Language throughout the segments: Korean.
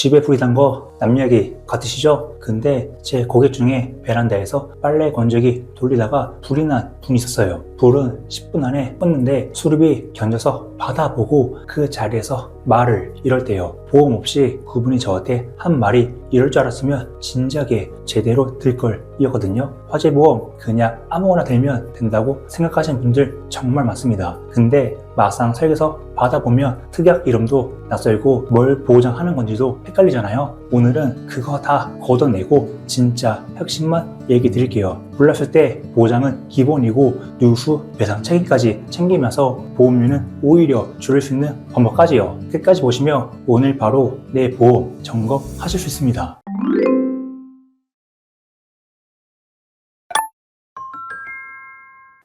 집에 불이 난 거 남 이야기 같으시죠? 근데 제 고객 중에 베란다에서 빨래 건조기 돌리다가 불이 난 분이 있었어요. 불은 10분 안에 껐는데 수리비 견뎌서 받아보고 그 자리에서 말을 이럴 때요. 보험 없이 그분이 저한테 한 말이 이럴 줄 알았으면 진작에 제대로 들 걸 이었거든요. 화재보험 그냥 아무거나 들면 된다고 생각하시는 분들 정말 많습니다. 근데 막상 설계서 받아보면 특약 이름도 낯설고 뭘 보장하는 건지도 헷갈리잖아요. 오늘은 그거 다 걷어내고 진짜 핵심만 얘기 드릴게요. 몰랐을 때 보장은 기본이고 누수 배상 책임까지 챙기면서 보험료는 오히려 줄일 수 있는 방법까지요. 끝까지 보시면 오늘 바로 내 보험 점검하실 수 있습니다.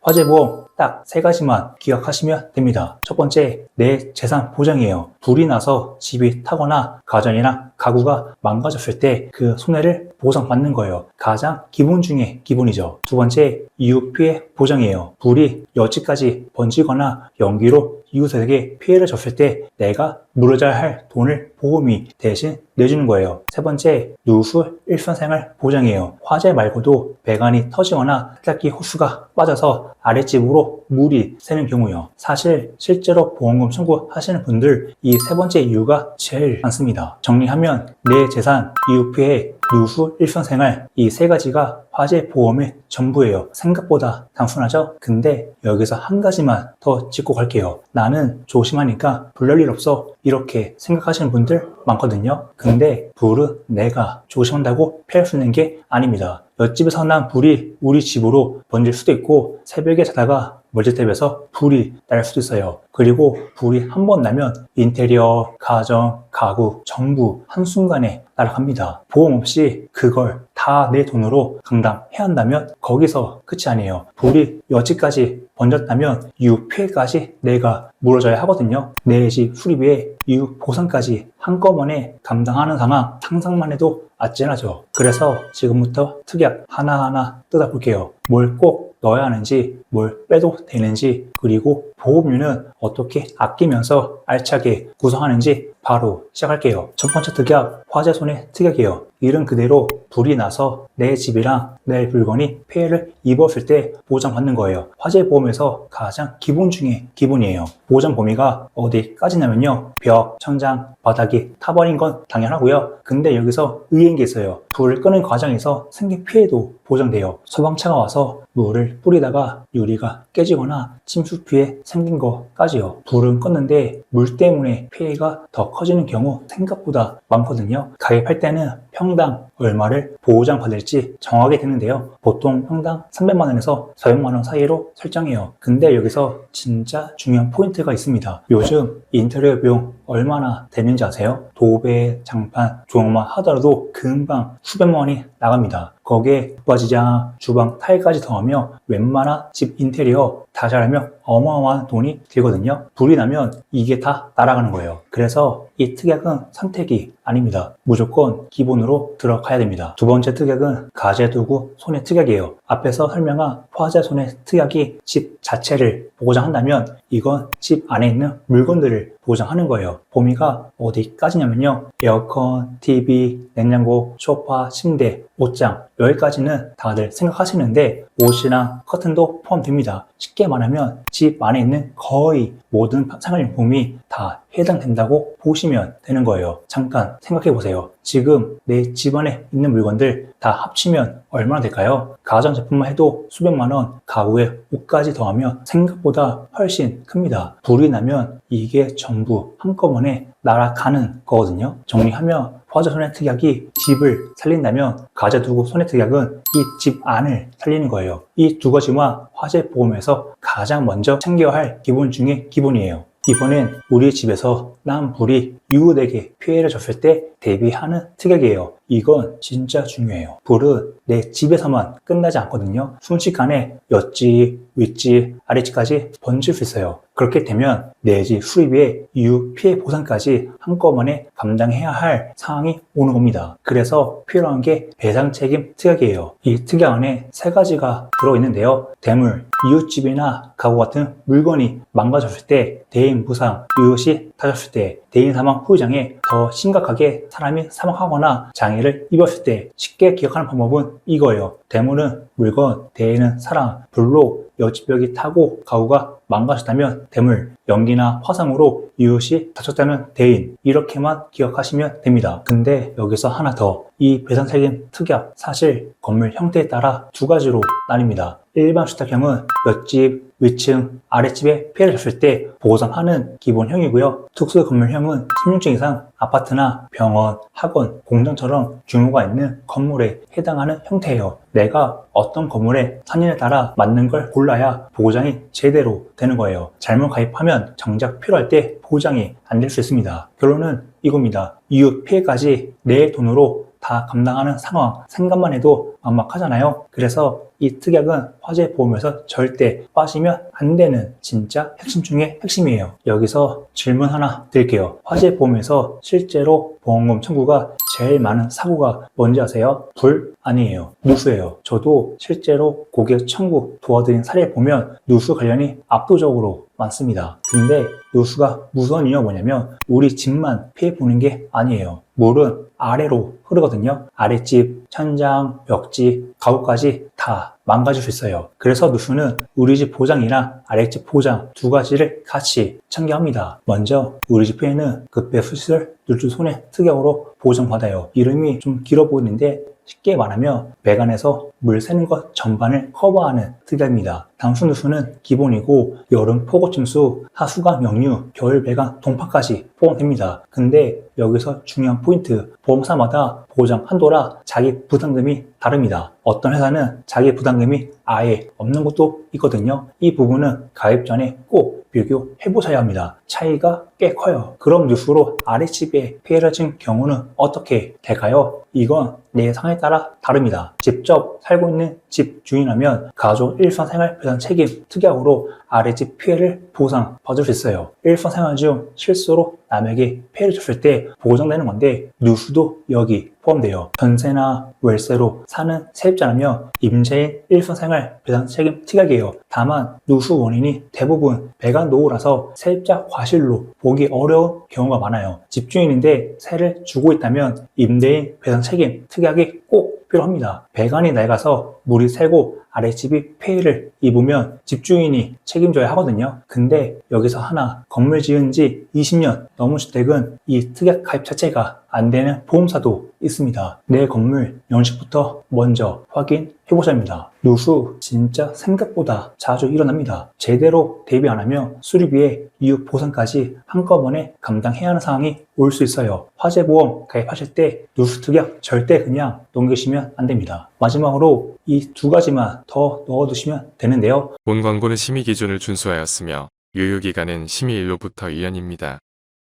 화재보험 딱 3가지만 기억하시면 됩니다. 첫 번째, 내 재산 보장이에요. 불이 나서 집이 타거나 가전이나 가구가 망가졌을 때 그 손해를 보상받는 거예요. 가장 기본 중에 기본이죠. 두 번째, 이후 피해 보장이에요. 불이 여지까지 번지거나 연기로 이웃에게 피해를 줬을 때 내가 물어줘야 할 돈을 보험이 대신 내주는 거예요. 세 번째, 누수 일선생활 보장이에요. 화재 말고도 배관이 터지거나 세탁기 호스가 빠져서 아랫집으로 물이 새는 경우요. 사실 실제로 보험금 청구하시는 분들 이 세 번째 이유가 제일 많습니다. 정리하면 내 재산, 이후 피해, 누수 일선생활 이 3가지가 화재 보험의 전부예요. 생각보다 단순하죠? 근데 여기서 한 가지만 더 짚고 갈게요. 나는 조심하니까 불날 일 없어 이렇게 생각하시는 분들 많거든요. 근데 불은 내가 조심한다고 피할 수 있는 게 아닙니다. 옆집에서 난 불이 우리 집으로 번질 수도 있고 새벽에 자다가 멀티탭에서 불이 날 수도 있어요. 그리고 불이 한 번 나면 인테리어, 가정, 가구 전부 한순간에 날아갑니다. 보험 없이 그걸 다 내 돈으로 감당해야 한다면 거기서 끝이 아니에요. 불이 여지까지 번졌다면 이후 피해까지 내가 물어줘야 하거든요. 내 집 수리비에 이후 보상까지 한꺼번에 감당하는 상황 상상만 해도 아찔하죠. 그래서 지금부터 특약 하나하나 뜯어볼게요. 뭘 꼭 넣어야 하는지, 뭘 빼도 되는지, 그리고 보험료는 어떻게 아끼면서 알차게 구성하는지 바로 시작할게요. 첫 번째 특약, 화재손해 특약이에요. 이름 그대로 불이 나서 내 집이랑 내 물건이 피해를 입었을 때 보장받는 거예요. 화재보험에서 가장 기본 중에 기본이에요. 보장 범위가 어디까지냐면요. 벽, 천장, 바닥이 타버린 건 당연하고요. 근데 여기서 의외인 게 있어요. 불을 끄는 과정에서 생긴 피해도 보장돼요. 소방차가 와서 물을 뿌리다가 유리가 깨지거나 침수 피해 생긴 거까지요. 불은 껐는데 물 때문에 피해가 더 커지는 경우 생각보다 많거든요. 가입할 때는 평당 얼마를 보장받을지 정하게 되는데요. 보통 평당 300만 원에서 400만 원 사이로 설정해요. 근데 여기서 진짜 중요한 포인트가 있습니다. 요즘 인테리어 비용 얼마나 되는지 아세요? 도배, 장판, 조형만 하더라도 금방 수백만 원이 나갑니다. 거기에 붙박이장, 주방 타일까지 더하며 웬만한 집 인테리어 다 잘하면 어마어마한 돈이 들거든요. 불이 나면 이게 다 날아가는 거예요. 그래서 이 특약은 선택이 아닙니다. 무조건 기본으로 들어가야 됩니다. 두 번째 특약은 가재도구 손해 특약이에요. 앞에서 설명한 화재 손해 특약이 집 자체를 보장한다면 이건 집 안에 있는 물건들을 보장하는 거예요. 범위가 어디까지냐면요. 에어컨, TV, 냉장고, 소파, 침대, 옷장 여기까지는 다들 생각하시는데 옷이랑 커튼도 포함됩니다. 쉽게 말하면 집 안에 있는 거의 모든 생활용품이 다 해당된다고 보시면 되는 거예요. 잠깐 생각해 보세요. 지금 내 집 안에 있는 물건들 다 합치면 얼마나 될까요? 가전제품만 해도 수백만 원, 가구에 옷까지 더하면 생각보다 훨씬 큽니다. 불이 나면 이게 전부 한꺼번에 날아가는 거거든요. 정리하면 화재 손해 특약이 집을 살린다면 가재도구 손해 특약은 이 집 안을 살리는 거예요. 이 두 가지만 화재 보험에서 가장 먼저 챙겨야 할 기본 중에 기본이에요. 이번엔 우리 집에서 난 불이 이웃에게 피해를 줬을 때 대비하는 특약이에요. 이건 진짜 중요해요. 불은 내 집에서만 끝나지 않거든요. 순식간에 옆집, 윗집, 아랫집까지 번질 수 있어요. 그렇게 되면 내 집 수리비에 이후 피해 보상까지 한꺼번에 감당해야 할 상황이 오는 겁니다. 그래서 필요한 게 배상 책임 특약이에요. 이 특약 안에 3가지가 들어있는데요. 대물, 이웃집이나 가구 같은 물건이 망가졌을 때, 대인 부상, 이웃이 다쳤을 때, 대인 사망 상황 후유장애 더 심각하게 사람이 사망하거나 장애를 입었을 때 쉽게 기억하는 방법은 이거예요. 대문은 물건, 대에는 사람, 불로 여지벽이 타고 가구가 망가졌다면 대물, 연기나 화상으로 이웃이 다쳤다면 대인, 이렇게만 기억하시면 됩니다. 근데 여기서 하나 더, 이 배상책임 특약, 사실 건물 형태에 따라 두 가지로 나뉩니다. 일반 주택형은 옆집, 위층, 아랫집에 피해를 줬을 때 보상하는 기본형이고요. 특수 건물형은 16층 이상 아파트나 병원, 학원, 공장처럼 규모가 있는 건물에 해당하는 형태예요. 내가 어떤 건물에 사는에 따라 맞는 걸 골라야 보장이 제대로 되는 거예요. 잘못 가입하면 정작 필요할 때 보장이 안 될 수 있습니다. 결론은 이겁니다. 이웃 피해까지 내 돈으로 다 감당하는 상황, 생각만 해도 막막하잖아요. 그래서 이 특약은 화재보험에서 절대 빠지면 안 되는 진짜 핵심 중에 핵심이에요. 여기서 질문 하나 드릴게요. 화재보험에서 실제로 보험금 청구가 제일 많은 사고가 뭔지 아세요? 불? 아니에요. 누수예요. 저도 실제로 고객 청구 도와드린 사례 보면 누수 관련이 압도적으로 많습니다. 근데 누수가 무서운 이유가 뭐냐면 우리 집만 피해보는 게 아니에요. 물은 아래로 흐르거든요. 아랫집, 천장, 벽지, 가구까지 다 망가질 수 있어요. 그래서 누수는 우리 집 보장이나 아랫집 보장 두 가지를 같이 참여합니다. 먼저 우리 집 피해는 급배수시설 누수손해 특약으로 보장받아요. 이름이 좀 길어 보이는데 쉽게 말하면 배관에서 물 새는 것 전반을 커버하는 특약입니다. 당수 누수는 기본이고 여름 폭우 침수, 하수관 역류, 겨울 배관 동파까지 포함됩니다. 근데 여기서 중요한 포인트, 보험사마다 보장 한도라 자기 부담금이 다릅니다. 어떤 회사는 자기 부담금이 아예 없는 것도 있거든요. 이 부분은 가입 전에 꼭 비교해보셔야 합니다. 차이가 꽤 커요. 그럼 누수로 아랫집에 피해를 준 경우는 어떻게 될까요? 이건 내 상황에 따라 다릅니다. 직접 살고 있는 집 주인이라면 가족 일상생활배상 책임 특약으로 아랫집 피해를 보상받을 수 있어요. 일상생활 중 실수로 남에게 피해를 줬을 때 보장되는 건데 누수도 여기 포함돼요. 전세나 월세로 사는 세입자라면 임대인 일상생활 배상 책임 특약이에요. 다만 누수 원인이 대부분 배관 노후라서 세입자 과실로 보기 어려운 경우가 많아요. 집주인인데 세를 주고 있다면 임대인 배상 책임 특약이 꼭 필요합니다. 배관이 낡아서 물이 새고 아랫집이 폐해를 입으면 집주인이 책임져야 하거든요. 근데 여기서 하나, 건물 지은 지 20년 넘은 주택은 이 특약 가입 자체가 안 되는 보험사도 있습니다. 내 건물 연식부터 먼저 확인해보셔야 합니다. 누수 진짜 생각보다 자주 일어납니다. 제대로 대비 안 하면 수리비에 이후 보상까지 한꺼번에 감당해야 하는 상황이 올 수 있어요. 화재보험 가입하실 때 누수 특약 절대 그냥 넘기시면 안 됩니다. 마지막으로 이 두 가지만 더 넣어두시면 되는데요. 본 광고는 심의 기준을 준수하였으며 유효기간은 심의일로부터 2년입니다.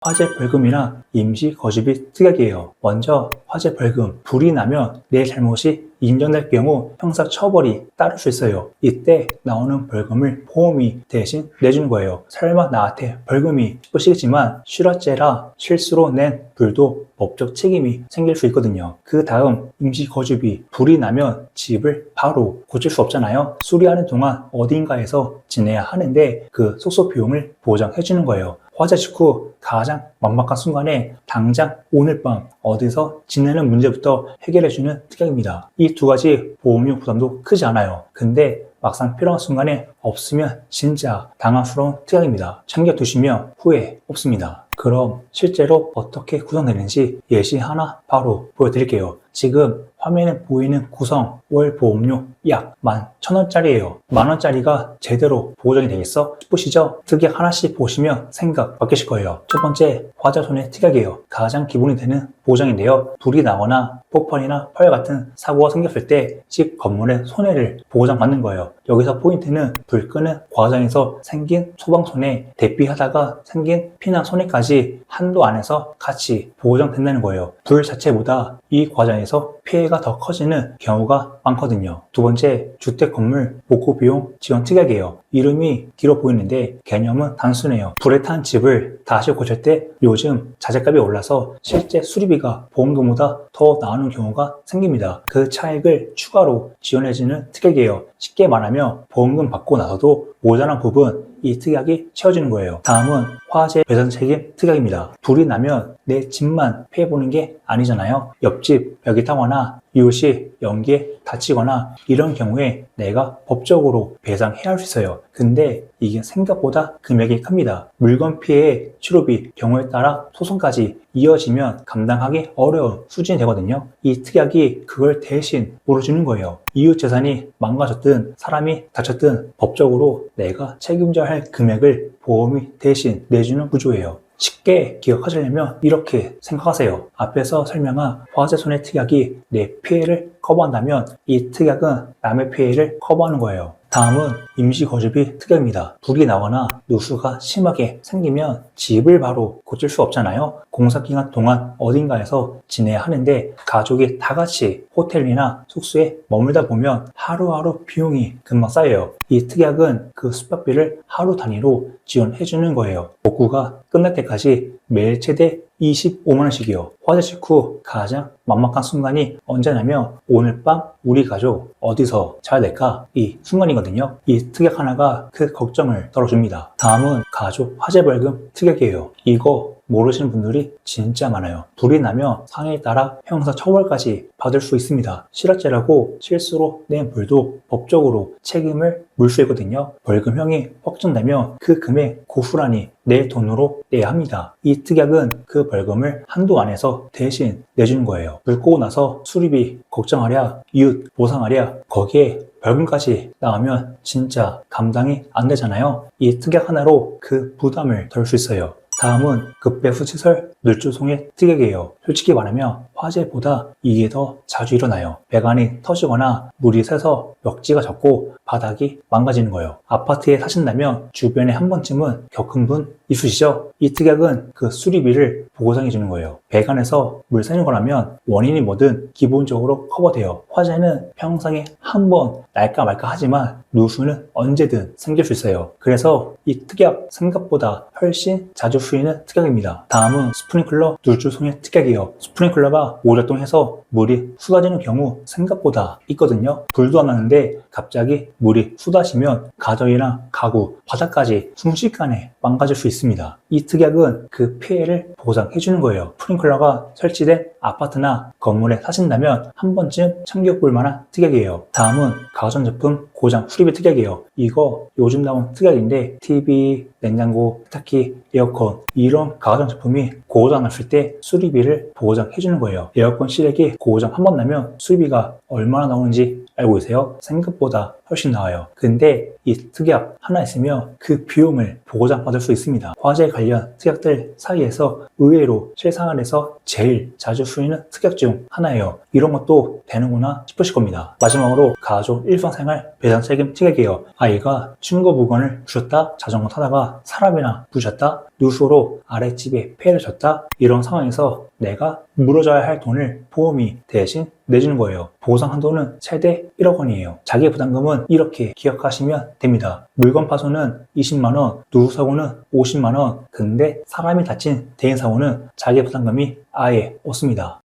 화재 벌금이나 임시 거주비 특약이에요. 먼저 화재 벌금, 불이 나면 내 잘못이 인정될 경우 형사 처벌이 따를 수 있어요. 이때 나오는 벌금을 보험이 대신 내주는 거예요. 설마 나한테 벌금이 싶으시겠지만 실화죄라 실수로 낸 불도 법적 책임이 생길 수 있거든요. 그 다음 임시 거주비, 불이 나면 집을 바로 고칠 수 없잖아요. 수리하는 동안 어딘가에서 지내야 하는데 그 숙소 비용을 보장해 주는 거예요. 화재 직후 가장 막막한 순간에 당장 오늘 밤 어디서 지내는 문제부터 해결해주는 특약입니다. 이 두 가지 보험료 부담도 크지 않아요. 근데 막상 필요한 순간에 없으면 진짜 당황스러운 특약입니다. 챙겨두시면 후회 없습니다. 그럼 실제로 어떻게 구성되는지 예시 하나 바로 보여드릴게요. 지금 화면에 보이는 구성 월 보험료 약 11,000원짜리예요. 만원짜리가 제대로 보장이 되겠어? 싶으시죠? 특약 하나씩 보시면 생각 바뀌실 거예요. 첫 번째, 화재손해 특약이에요. 가장 기본이 되는 보장인데요. 불이 나거나 폭발이나 파열 같은 사고가 생겼을 때 집 건물의 손해를 보장받는 거예요. 여기서 포인트는 불 끄는 과정에서 생긴 소방손해, 대피하다가 생긴 피난 손해까지 한도 안에서 같이 보장된다는 거예요. 불 자체보다 이 과정에서 피해가 더 커지는 경우가 많거든요. 두 번째, 주택 건물 복구 비용 지원 특약이에요. 이름이 길어 보이는데 개념은 단순해요. 불에 탄 집을 다시 고칠 때 요즘 자재값이 올라서 실제 수리비가 보험금보다 더 나오는 경우가 생깁니다. 그 차액을 추가로 지원해주는 특약이에요. 쉽게 말하면 보험금 받고 나서도 모자란 부분 이 특약이 채워지는 거예요. 다음은 화재 배상 책임 특약입니다. 불이 나면 내 집만 피해보는 게 아니잖아요. 옆집 벽이 타거나 이웃이 연기에 다치거나 이런 경우에 내가 법적으로 배상해야 할 수 있어요. 근데 이게 생각보다 금액이 큽니다. 물건 피해 치료비 경우에 따라 소송까지 이어지면 감당하기 어려운 수준이 되거든요. 이 특약이 그걸 대신 물어주는 거예요. 이웃 재산이 망가졌든 사람이 다쳤든 법적으로 내가 책임져야 할 금액을 보험이 대신 내주는 구조예요. 쉽게 기억하시려면 이렇게 생각하세요. 앞에서 설명한 화재손해 특약이 내 피해를 커버한다면 이 특약은 남의 피해를 커버하는 거예요. 다음은 임시거주비 특약입니다. 불이 나거나 누수가 심하게 생기면 집을 바로 고칠 수 없잖아요. 공사기간 동안 어딘가에서 지내야 하는데 가족이 다 같이 호텔이나 숙소에 머물다 보면 하루하루 비용이 금방 쌓여요. 이 특약은 그 숙박비를 하루 단위로 지원해주는 거예요. 복구가 끝날 때까지 매일 최대 25만원씩이요. 화재 직후 가장 막막한 순간이 언제냐면 오늘 밤 우리 가족 어디서 자야 될까? 이 순간이거든요. 이 특약 하나가 그 걱정을 덜어줍니다. 다음은 가족 화재벌금 특약이에요. 이거 모르시는 분들이 진짜 많아요. 불이 나면 상해에 따라 형사처벌까지 받을 수 있습니다. 실화죄라고 실수로 낸 불도 법적으로 책임을 물 수 있거든요. 벌금형이 확정되면 그 금액 고스란히 내 돈으로 내야 합니다. 이 특약은 그 벌금을 한도 안에서 대신 내주는 거예요. 불 끄고 나서 수리비 걱정하랴, 이웃 보상하랴, 거기에 벌금까지 나오면 진짜 감당이 안 되잖아요. 이 특약 하나로 그 부담을 덜 수 있어요. 다음은 급배수시설 뇌출송해 특약이에요. 솔직히 말하면 화재보다 이게 더 자주 일어나요. 배관이 터지거나 물이 새서 벽지가 젖고 바닥이 망가지는 거예요. 아파트에 사신다면 주변에 한 번쯤은 겪은 분 있으시죠? 이 특약은 그 수리비를 보상해 주는 거예요. 배관에서 물 새는 거라면 원인이 뭐든 기본적으로 커버돼요. 화재는 평생에 한 번 날까 말까 하지만 누수는 언제든 생길 수 있어요. 그래서 이 특약 생각보다 훨씬 자주 쓰이는 특약입니다. 다음은 스프링클러 누출송해 특약이에요. 스프링클러가 오랫동안 물이 쏟아지는 경우 생각보다 있거든요. 불도 안 나는데 갑자기 물이 쏟아지면 가정이랑 가구, 바닥까지 순식간에 망가질 수 있습니다. 이 특약은 그 피해를 보상해 주는 거예요. 스프링클러가 설치된 아파트나 건물에 사신다면 한 번쯤 참고볼 만한 특약이에요. 다음은 가전제품 고장 수리비 특약이에요. 이거 요즘 나온 특약인데 TV, 냉장고, 세탁기, 에어컨 이런 가전제품이 고장 났을 때 수리비를 보장해 주는 거예요. 에어컨 실외기 고장 한 번 나면 수리비가 얼마나 나오는지 알고 계세요? 생각보다 훨씬 나와요. 근데 이 특약 하나 있으면 그 비용을 보장받을 수 있습니다. 화재 관련 특약들 사이에서 의외로 실생활에서 제일 자주 쓰이는 특약 중 하나예요. 이런 것도 되는구나 싶으실 겁니다. 마지막으로 가족 일상생활 배상 책임 특약이에요. 아이가 충고 물건을 주셨다, 자전거 타다가 사람이나 부셨다, 누수로 아랫집에 폐해를 줬다, 이런 상황에서 내가 물어줘야 할 돈을 보험이 대신 내주는 거예요. 보상 한도는 최대 1억 원이에요. 자기 부담금은 이렇게 기억하시면 됩니다. 물건 파손은 20만원, 누수사고는 50만원, 근데 사람이 다친 대인사고는 자기 부담금이 아예 없습니다.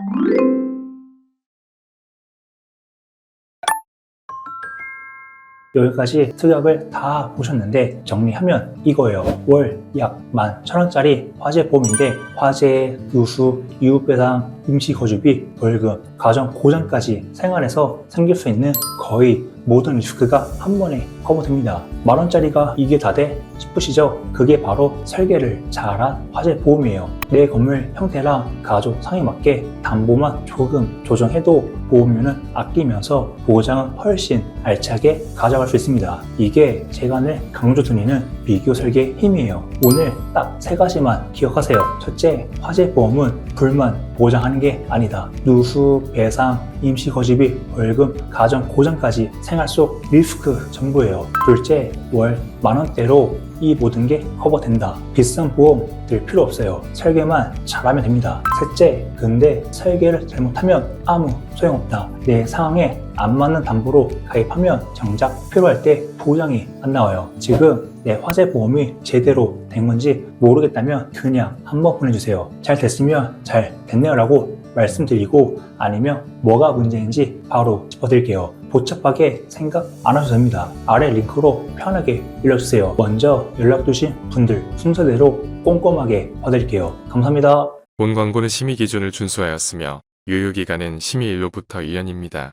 여기까지 특약을 다 보셨는데 정리하면 이거예요. 월 약 11,000원짜리 화재 보험인데 화재, 누수, 이웃배상, 임시거주비, 벌금, 가정 고장까지 생활에서 생길 수 있는 거의 모든 리스크가 한 번에 커버됩니다. 10,000원짜리가 이게 다 돼? 싶으시죠? 그게 바로 설계를 잘한 화재 보험이에요. 내 건물 형태랑 가족 상에 맞게 담보만 조금 조정해도 보험료는 아끼면서 보장은 훨씬 알차게 가져갈 수 있습니다. 이게 제가 늘 강조드리는 비교 설계의 힘이에요. 오늘 딱 3가지만 기억하세요. 첫째, 화재 보험은 불만 보장하는 게 아니다. 누수, 배상, 임시거주비, 벌금, 가정 고장까지 생활 속 리스크 전부예요. 둘째, 월 10,000원대로 이 모든 게 커버된다. 비싼 보험 들 필요 없어요. 설계만 잘하면 됩니다. 셋째, 근데 설계를 잘못하면 아무 소용없다. 내 상황에 안 맞는 담보로 가입하면 정작 필요할 때 보장이 안 나와요. 지금 내 화재 보험이 제대로 된 건지 모르겠다면 그냥 한번 보내주세요. 잘 됐으면 잘 됐네요 라고 말씀드리고 아니면 뭐가 문제인지 바로 짚어드릴게요. 복잡하게 생각 안 하셔도 됩니다. 아래 링크로 편하게 읽어주세요. 먼저 연락 주신 분들 순서대로 꼼꼼하게 봐드릴게요. 감사합니다. 본 광고는 심의 기준을 준수하였으며 유효기간은 심의 일로부터 1년입니다.